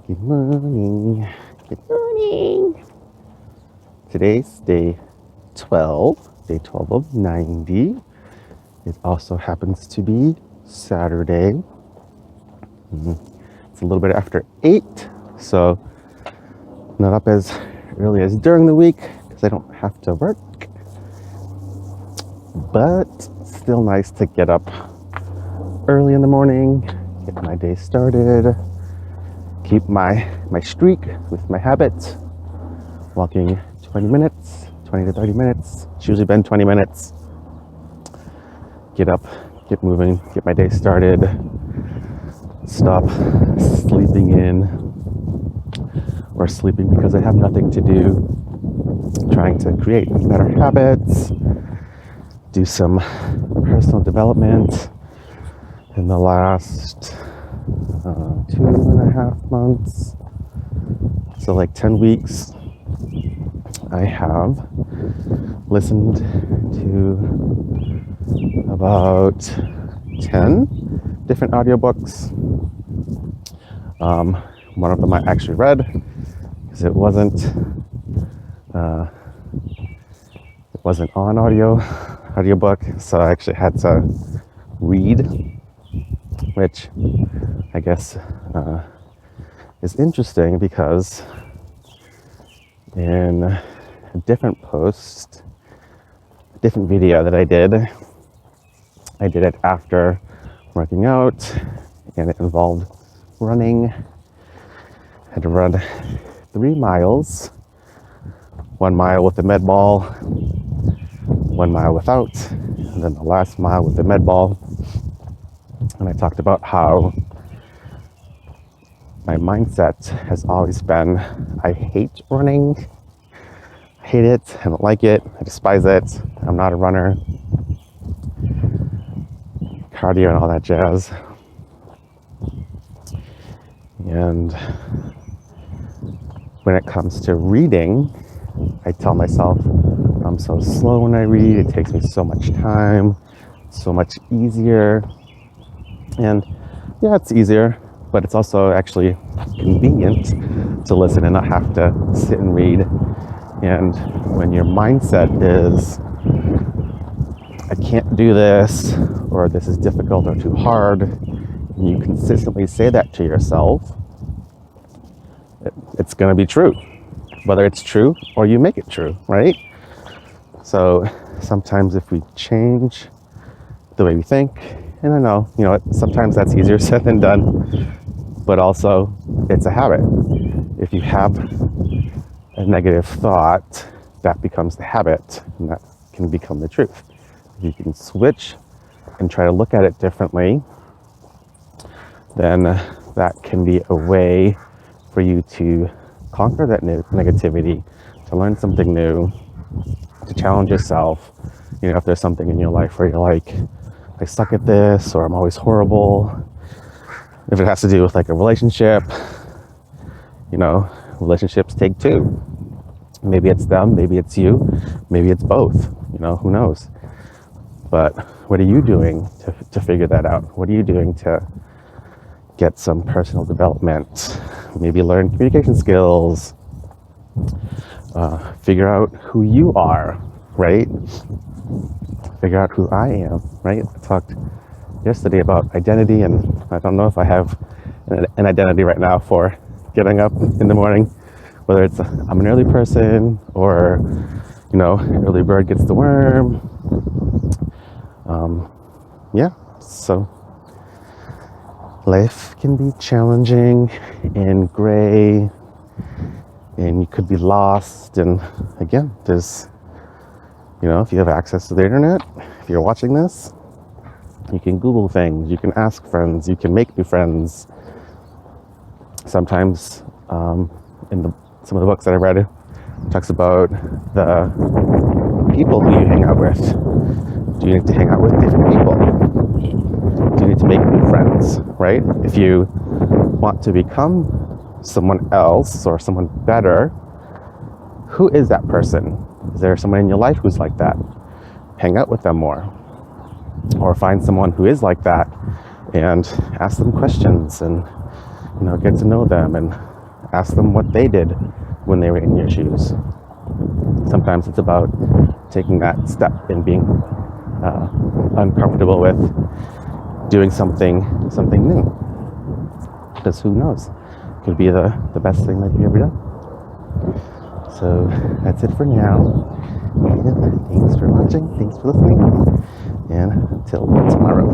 Good morning. Good morning. Today's day 12 of 90. It also happens to be Saturday. It's a little bit after 8, so not up as early as during the week because I don't have to work. But still nice to get up early in the morning, get my day started, keep my streak with my habits, walking 20 minutes, 20 to 30 minutes. It's usually been 20 minutes. Get up, get moving, get my day started, stop sleeping in or sleeping because I have nothing to do, trying to create better habits, do some personal development. In the last 2.5 months, so like 10 weeks, I have listened to about 10 different audiobooks. One of them I actually read because it wasn't on audiobook, so I actually had to read, which I guess is interesting because in a different post, a different video that I did it after working out, and it involved running. I had to run 3 miles, 1 mile with the med ball, 1 mile without, and then the last mile with the med ball. And I talked about how my mindset has always been, I hate running. I hate it. I don't like it. I despise it. I'm not a runner. Cardio and all that jazz. And when it comes to reading, I tell myself I'm so slow when I read. It takes me so much time. It's so much easier. And yeah, it's easier, but it's also actually convenient to listen and not have to sit and read. And when your mindset is, I can't do this, or this is difficult or too hard, and you consistently say that to yourself, it's going to be true, whether it's true or you make it true, right? So sometimes if we change the way we think, and I know, sometimes that's easier said than done, but also it's a habit. If you have a negative thought, that becomes the habit, and that can become the truth. If you can switch and try to look at it differently, then that can be a way for you to conquer that negativity, to learn something new, to challenge yourself. If there's something in your life where you're like, I suck at this, or I'm always horrible. If it has to do with like a relationship, relationships take 2. Maybe it's them, maybe it's you, maybe it's both, who knows? But what are you doing to figure that out? What are you doing to get some personal development? Maybe learn communication skills, figure out who you are, right? Figure out who I am, right? I talked yesterday about identity, and I don't know if I have an identity right now for getting up in the morning, whether it's I'm an early person or, early bird gets the worm. Yeah, so life can be challenging and gray, and you could be lost. And again, there's, if you have access to the internet, if you're watching this, you can Google things, you can ask friends, you can make new friends. Sometimes in some of the books that I read, it talks about the people who you hang out with. Do you need to hang out with different people? Do you need to make new friends, right? If you want to become someone else or someone better, who is that person? Is there someone in your life who's like that? Hang out with them more. Or find someone who is like that and ask them questions and, get to know them and Ask them what they did when they were in your shoes. Sometimes it's about taking that step and being uncomfortable with doing something new. Because who knows? Could be the best thing that you've ever done. So that's it for now. And thanks for watching. Thanks for listening. And until tomorrow.